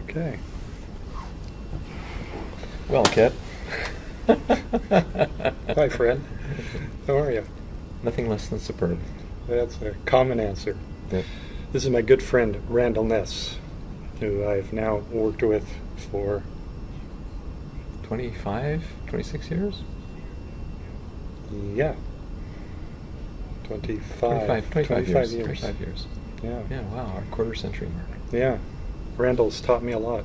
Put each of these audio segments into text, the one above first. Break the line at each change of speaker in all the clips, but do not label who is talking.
Okay.
Well, Kit.
Hi, Fred. How are you?
Nothing less than superb.
That's a common answer.
Yep.
This is my good friend, Randall Ness, who I've now worked with for
25, 26 years?
yeah, 25
years.
years.
25 years.
Yeah.
Yeah, wow, our quarter century mark.
Yeah. Randall's taught me a lot.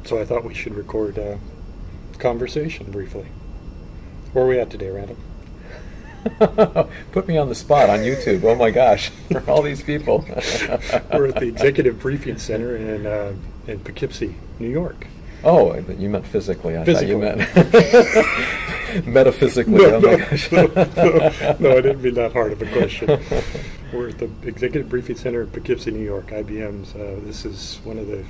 So I thought we should record a conversation briefly. Where are we at today, Randall?
Put me on the spot on YouTube. Oh my gosh, for all these people.
We're at the Executive Briefing Center in Poughkeepsie, New York.
Oh, you meant physically. I thought you meant metaphysically.
No,
oh my gosh.
no, I didn't mean that hard of a question. We're at the Executive Briefing Center in Poughkeepsie, New York, IBM's. This is one of the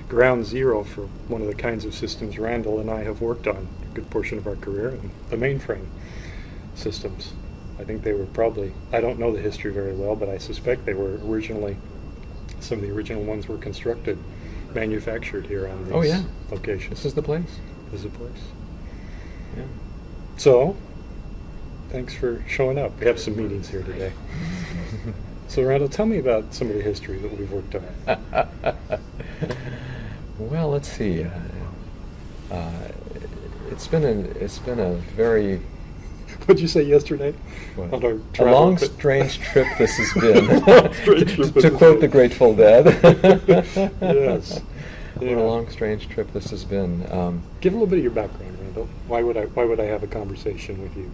ground zero for one of the kinds of systems Randall and I have worked on a good portion of our career, and the mainframe systems. I think they were probably, I don't know the history very well, but I suspect they were originally, some of the original ones were constructed, manufactured here on these locations.
This is the place.
This is the place.
Yeah.
So, thanks for showing up. We have some meetings here today. So, Randall, tell me about some of the history that we've worked on.
Well, let's see. It's been a very
What'd you say yesterday?
What?
On our
A
travel?
long, strange trip this has been.
Strange trip this
to
has
quote
been.
the Grateful Dead.
Yes.
What a long, strange trip this has been.
Give a little bit of your background, Randall. Why would I have a conversation with you?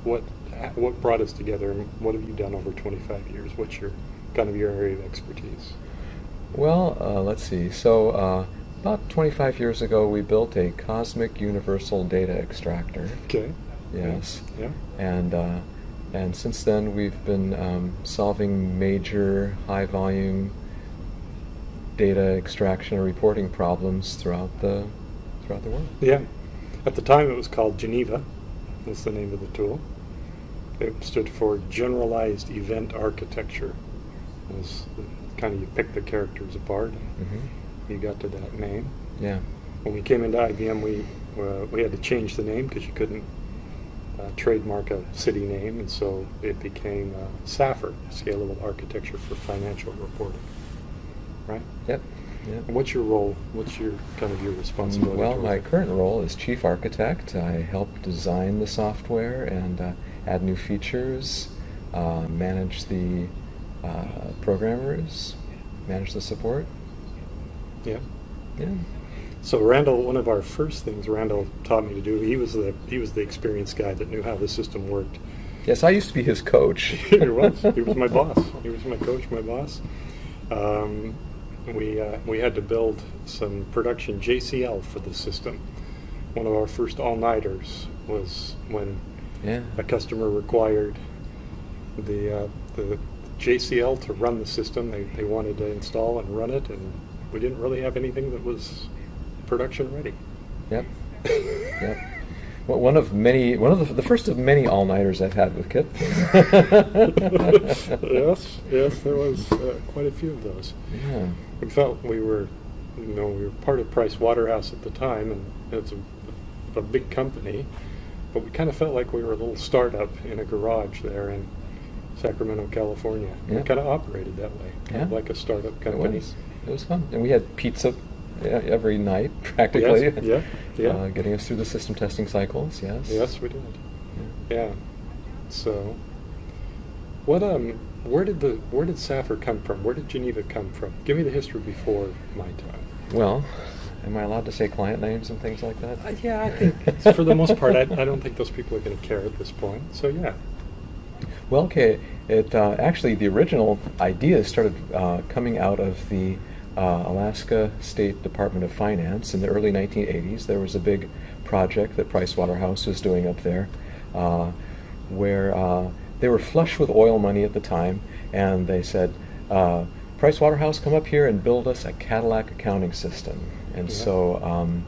What brought us together, and what have you done over 25 years? What's your kind of your area of expertise?
Well, let's see. So, about 25 years ago, we built a cosmic universal data extractor.
Okay.
Yes.
Yeah.
And since then, we've been solving major high-volume data extraction and reporting problems throughout the world.
Yeah. At the time, it was called Geneva. That's the name of the tool. It stood for Generalized Event Architecture. It was kind of, you pick the characters apart, and you got to that name.
Yeah.
When we came into IBM, we had to change the name because you couldn't trademark a city name, and so it became SAFR, Scalable Architecture for Financial Reporting. Right?
Yep. Yep.
And what's your role? What's your kind of your responsibility?
Well,
towards
my
it?
current role is chief architect. I help design the software and add new features, manage the programmers, manage the support.
Yeah.
Yeah.
So Randall, one of our first things Randall taught me to do, he was the experienced guy that knew how the system worked.
Yes, I used to be his coach.
He was. He was my boss. He was my coach, my boss. We had to build some production JCL for the system. One of our first all-nighters was when a customer required the JCL to run the system. They wanted to install and run it, and we didn't really have anything that was production ready.
Yep. Yep. Well, one of the first of many all-nighters I've had with Kit.
Yes, there was quite a few of those.
Yeah.
We felt we were part of Price Waterhouse at the time, and it's a big company, but we kind of felt like we were a little startup in a garage there in Sacramento, California.
Yeah.
We kind of operated that way, kind of like a startup company.
It was fun, and we had pizza every night practically.
Yes. Yeah.
Getting us through the system testing cycles. Yes.
Yes, we did. Yeah. So, where did SAFR come from? Where did Geneva come from? Give me the history before my time.
Well, am I allowed to say client names and things like that?
Yeah, I think for the most part, I don't think those people are going to care at this point. So yeah.
Well, okay. It actually, the original idea started coming out of the Alaska State Department of Finance in the early 1980s. There was a big project that Price Waterhouse was doing up there, where they were flush with oil money at the time, and they said, Price Waterhouse, come up here and build us a Cadillac accounting system. And so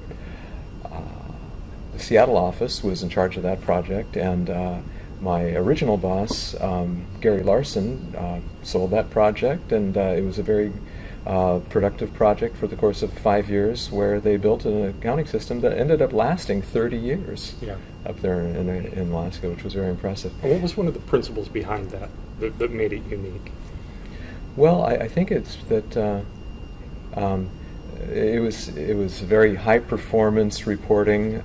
the Seattle office was in charge of that project, and my original boss, Gary Larson, sold that project, and it was a very productive project for the course of 5 years, where they built an accounting system that ended up lasting 30 years up there in Alaska, which was very impressive.
And what was one of the principles behind that made it unique?
Well, I think it's that it was very high performance reporting,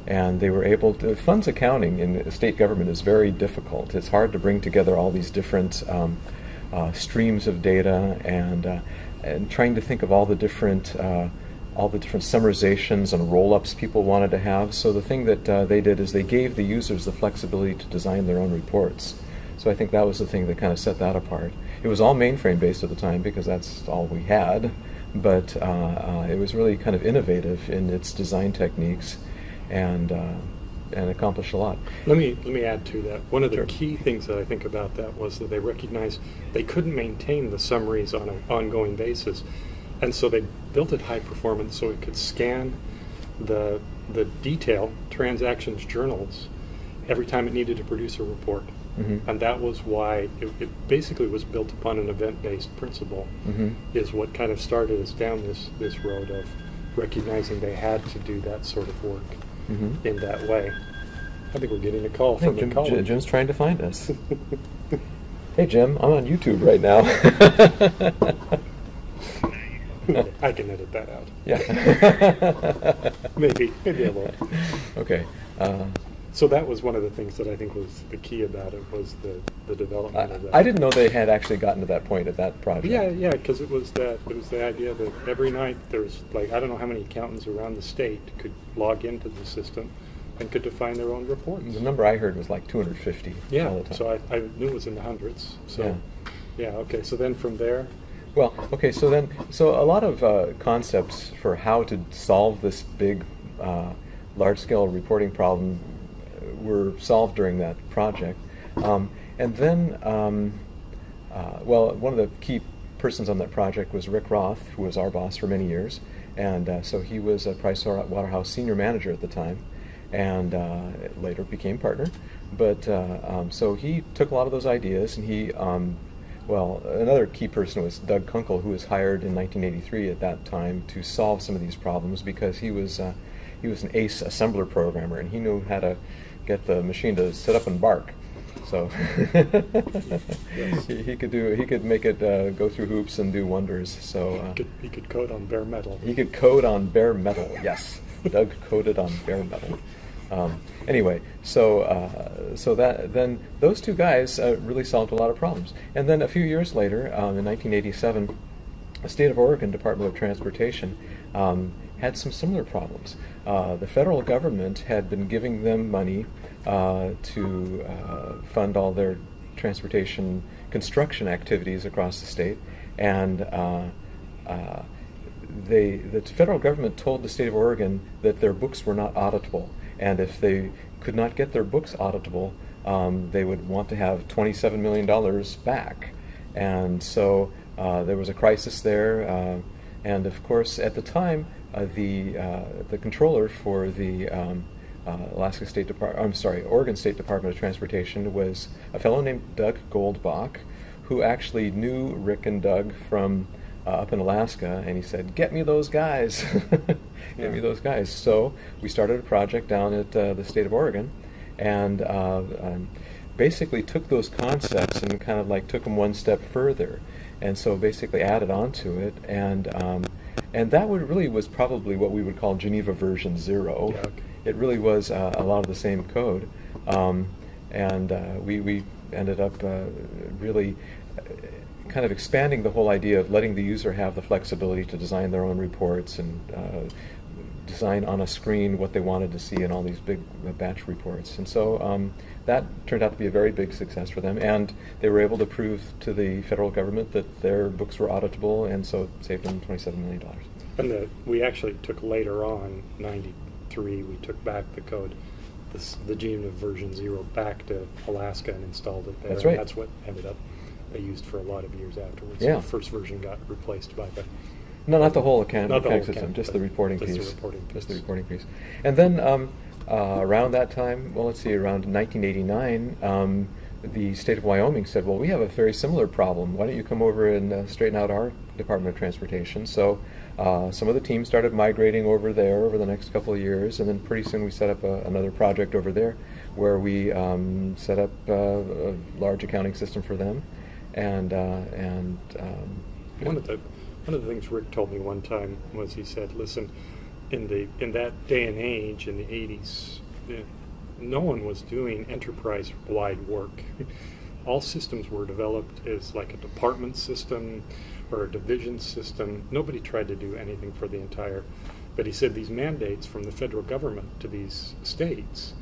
and they were able to. Funds accounting in state government is very difficult. It's hard to bring together all these different streams of data, and trying to think of all the different summarizations and roll-ups people wanted to have. So the thing that they did is they gave the users the flexibility to design their own reports. So I think that was the thing that kind of set that apart. It was all mainframe based at the time because that's all we had, but it was really kind of innovative in its design techniques, and accomplished a lot.
Let me add to that. One of the
Sure.
key things that I think about that was that they recognized they couldn't maintain the summaries on an ongoing basis, and so they built it high performance so it could scan the detail transactions journals every time it needed to produce a report.
Mm-hmm.
And that was why it basically was built upon an event-based principle,
Mm-hmm.
is what kind of started us down this road of recognizing they had to do that sort of work
Mm-hmm.
in that way. I think we're getting a call
I think
from the caller.
Jim's trying to find us. Hey Jim, I'm on YouTube right now.
I can edit that out.
Yeah.
Maybe I won't.
Okay.
So that was one of the things that I think was the key about it, was the development of that.
I didn't know they had actually gotten to that point at that project.
Yeah, because it was the idea that every night there's I don't know how many accountants around the state could log into the system and could define their own reports.
The number I heard was like 250
Yeah,
all the time.
so I knew it was in the hundreds. So okay. So then from there,
Well, okay, so a lot of concepts for how to solve this big, large-scale reporting problem were solved during that project. And then, one of the key persons on that project was Rick Roth, who was our boss for many years. And so he was a Price Waterhouse senior manager at the time, and later became partner. But so he took a lot of those ideas, and he another key person was Doug Kunkel, who was hired in 1983 at that time to solve some of these problems, because he was an ace assembler programmer, and he knew how to get the machine to sit up and bark. So he could make it go through hoops and do wonders. So
he could code on bare metal.
He could code on bare metal. Yes, Doug coded on bare metal. Anyway, so then those two guys really solved a lot of problems. And then a few years later, in 1987, the State of Oregon Department of Transportation had some similar problems. The federal government had been giving them money to fund all their transportation construction activities across the state, and the federal government told the state of Oregon that their books were not auditable, and if they could not get their books auditable, they would want to have $27 million back. And so there was a crisis there, and of course at the time the controller for the Oregon State Department of Transportation was a fellow named Doug Goldbach, who actually knew Rick and Doug from up in Alaska, and he said, "Get me those guys, get me those guys." So we started a project down at the state of Oregon, and basically took those concepts and kind of like took them one step further, and so basically added on to it, and that really was probably what we would call Geneva version 0.
Yeah, okay.
It really was a lot of the same code, and we ended up really kind of expanding the whole idea of letting the user have the flexibility to design their own reports and design on a screen what they wanted to see in all these big batch reports. And so that turned out to be a very big success for them, and they were able to prove to the federal government that their books were auditable, and so it saved them $27 million.
And we actually took later on, 93, we took back the code, the Geneva version 0, back to Alaska and installed it there.
That's right.
And that's what ended up they used for a lot of years afterwards.
Yeah.
The first version got replaced by the...
No, not the whole accounting
Not the whole
system,
account,
just
but
the reporting
just the
piece.
reporting
Just the
piece.
reporting piece. And then around that time, well, let's see, around 1989, the state of Wyoming said, well, we have a very similar problem. Why don't you come over and straighten out our Department of Transportation? So some of the teams started migrating over there over the next couple of years, and then pretty soon we set up another project over there where we set up a large accounting system for them. And
one of the things Rick told me one time was, he said, listen, in that day and age, in the 80s, no one was doing enterprise-wide work. All systems were developed as like a department system or a division system. Nobody tried to do anything for the entire. But he said these mandates from the federal government to these states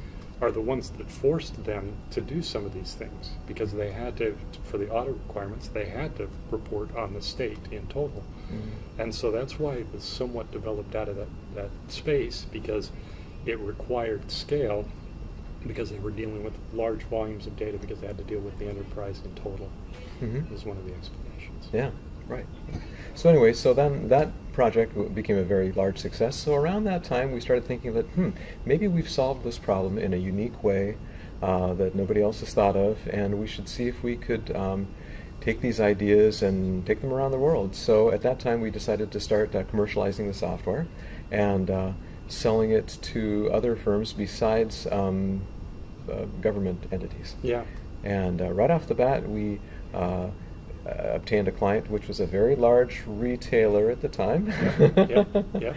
are the ones that forced them to do some of these things, because they had to, for the audit requirements, they had to report on the state in total. Mm-hmm. And so that's why it was somewhat developed out of that space, because it required scale, because they were dealing with large volumes of data, because they had to deal with the enterprise in total. Mm-hmm. Is one of the explanations.
Yeah, right. So anyway, so then that project became a very large success. So around that time, we started thinking that, maybe we've solved this problem in a unique way that nobody else has thought of, and we should see if we could take these ideas and take them around the world. So at that time, we decided to start commercializing the software and selling it to other firms besides government entities.
Yeah.
And right off the bat, we obtained a client which was a very large retailer at the time. Yeah.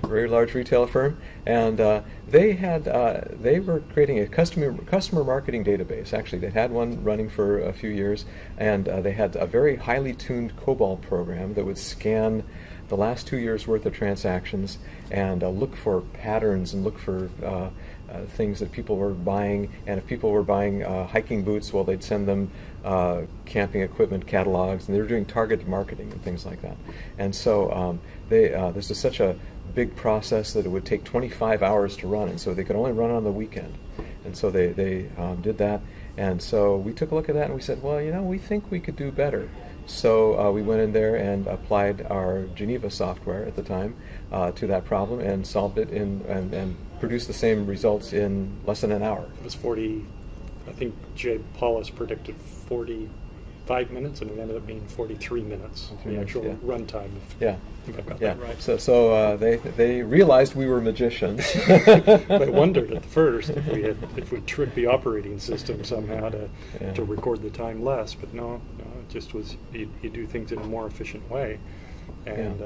Very large retail firm, and they were creating a customer marketing database. Actually, they had one running for a few years, and they had a very highly tuned COBOL program that would scan the last 2 years' worth of transactions and look for patterns and look for things that people were buying. And if people were buying hiking boots, well, they'd send them camping equipment catalogs, and they were doing targeted marketing and things like that. And so this is such a big process that it would take 25 hours to run, and so they could only run on the weekend. And so they did that. And so we took a look at that and we said, well, we think we could do better. So we went in there and applied our Geneva software at the time to that problem and solved it and produced the same results in less than an hour.
It was 40, I think Jay Paulus predicted 45 minutes, and it ended up being 43 minutes, the actual runtime.
Yeah.
If I got that right.
So they realized we were magicians.
I wondered at first if we tricked the operating system somehow to record the time less, but no, it just was you do things in a more efficient way, and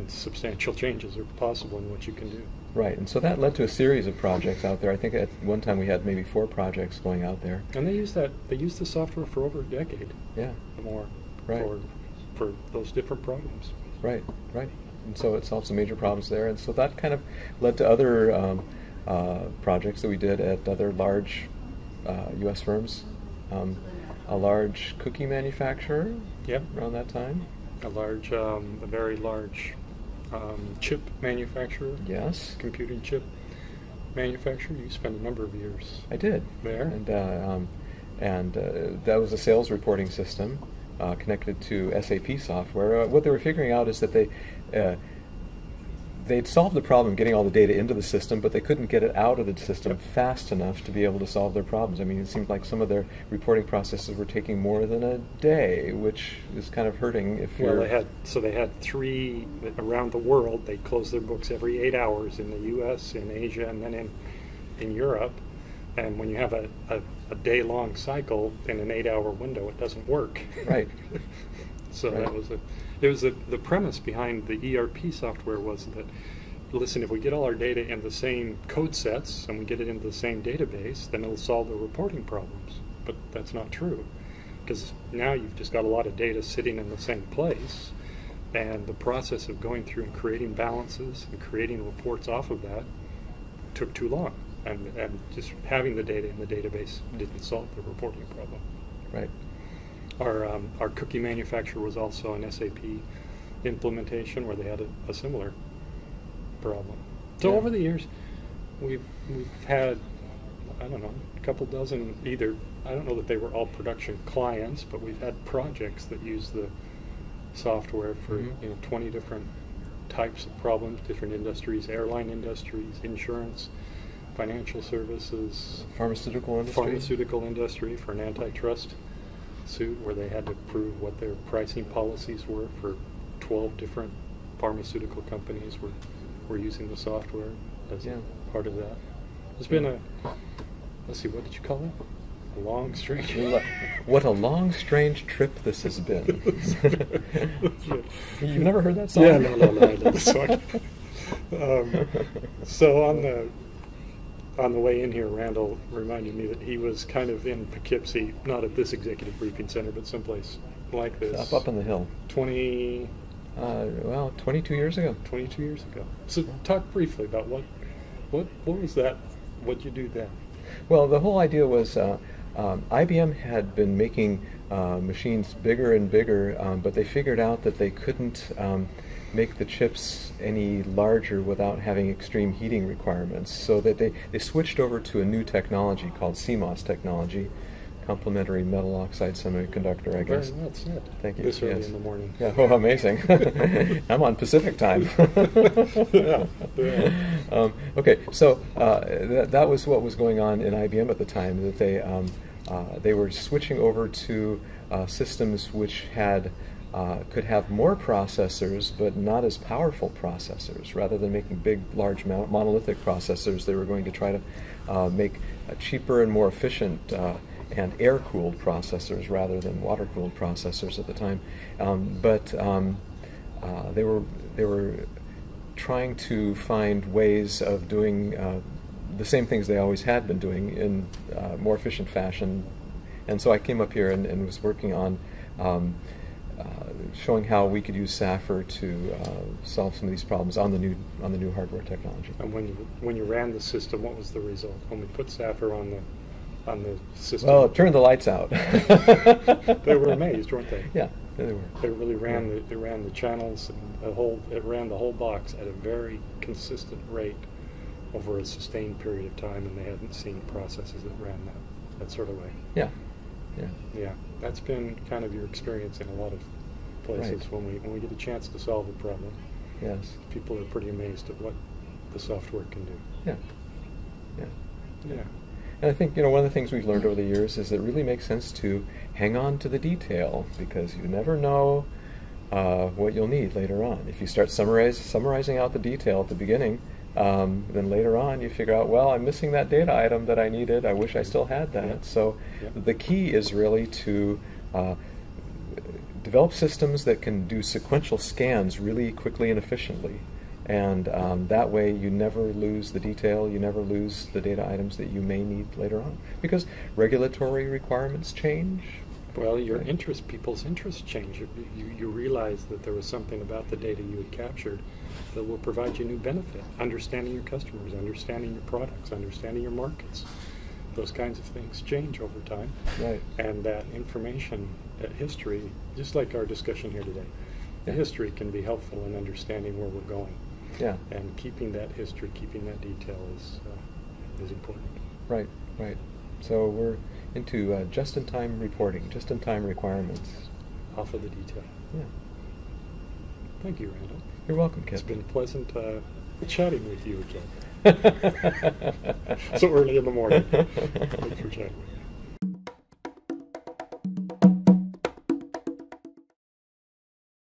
substantial changes are possible in what you can do.
Right, and so that led to a series of projects out there. I think at one time we had maybe 4 projects going out there.
And they used the software for over a decade.
Yeah.
Or more.
Right.
For those different problems.
Right. And so it solved some major problems there. And so that kind of led to other projects that we did at other large U.S. firms. A large cookie manufacturer.
Yep.
Around that time.
A very large chip manufacturer.
Yes.
Computing chip manufacturer. You spent a number of years.
I did.
There.
And that was a sales reporting system connected to SAP software. What they were figuring out is that they'd solved the problem getting all the data into the system, but they couldn't get it out of the system fast enough to be able to solve their problems. I mean, it seemed like some of their reporting processes were taking more than a day, which is kind of hurting if you're...
Well, they had 3 around the world. They closed their books every 8 hours in the U.S., in Asia, and then in Europe. And when you have a day-long cycle in an 8-hour window, it doesn't work.
Right.
So right. The premise behind the ERP software was that, listen, if we get all our data in the same code sets and we get it into the same database, then it'll solve the reporting problems. But that's not true, because now you've just got a lot of data sitting in the same place, and the process of going through and creating balances and creating reports off of that took too long. And just having the data in the database didn't solve the reporting problem.
Right.
Our cookie manufacturer was also an SAP implementation where they had a similar problem. So over the years, we've had, I don't know, a couple dozen either. I don't know that they were all production clients, but we've had projects that use the software for 20 different types of problems, different industries, airline industries, insurance. financial services,
Pharmaceutical industry.
for an antitrust suit where they had to prove what their pricing policies were for 12 different pharmaceutical companies were using the software as part of that. It's been a, let's see, what did you call it? A long, strange...
What a long, strange trip this has been. You've never heard that song?
Yeah, no, I know the song. So on the way in here, Randall reminded me that he was kind of in Poughkeepsie, not at this executive briefing center, but someplace like this.
Up on the hill.
22
years ago.
22 years ago. So talk briefly about what was that? What did you do then?
Well, the whole idea was IBM had been making machines bigger and bigger, but they figured out that they couldn't make the chips any larger without having extreme heating requirements. So that they switched over to a new technology called CMOS technology, complementary metal oxide semiconductor, I guess.
Very well said.
Thank you.
This early in the morning.
Yeah, oh, amazing. I'm on Pacific time.
Yeah.
Okay, so that was what was going on in IBM at the time, that they were switching over to systems which could have more processors, but not as powerful processors. Rather than making big, large, monolithic processors, they were going to try to make cheaper and more efficient and air-cooled processors rather than water-cooled processors at the time. But they were trying to find ways of doing the same things they always had been doing in more efficient fashion. And so I came up here and was working on showing how we could use SAFR to solve some of these problems on the new hardware technology.
And when you ran the system, what was the result? When we put SAFR on the system,
well, it turned the lights out.
They were amazed, weren't they?
Yeah, they were.
They really ran the channels and it ran the whole box at a very consistent rate over a sustained period of time, and they hadn't seen processes that ran that sort of way.
Yeah.
Yeah, that's been kind of your experience in a lot of places.
Right.
When we get a chance to solve a problem.
Yes.
People are pretty amazed at what the software can do.
Yeah.
Yeah.
And I think, one of the things we've learned over the years is that it really makes sense to hang on to the detail, because you never know what you'll need later on. If you start summarizing out the detail at the beginning, then later on you figure out, well, I'm missing that data item that I needed. I wish I still had that.
Yeah.
So
Yeah.
the key is really to develop systems that can do sequential scans really quickly and efficiently. And that way you never lose the detail, you never lose the data items that you may need later on. Because regulatory requirements change.
Well, people's interests change. You realize that there was something about the data you had captured that will provide you new benefit. Understanding your customers, understanding your products, understanding your markets. Those kinds of things change over time.
Right.
And that information, that history, just like our discussion here today, the history can be helpful in understanding where we're going.
Yeah.
And keeping that history, keeping that detail is important.
Right. So we're into just-in-time reporting, just-in-time requirements.
Off of the detail.
Yeah.
Thank you, Randall.
You're welcome, Kevin.
It's been pleasant chatting with you again. So early in the morning. Thanks for chatting with me.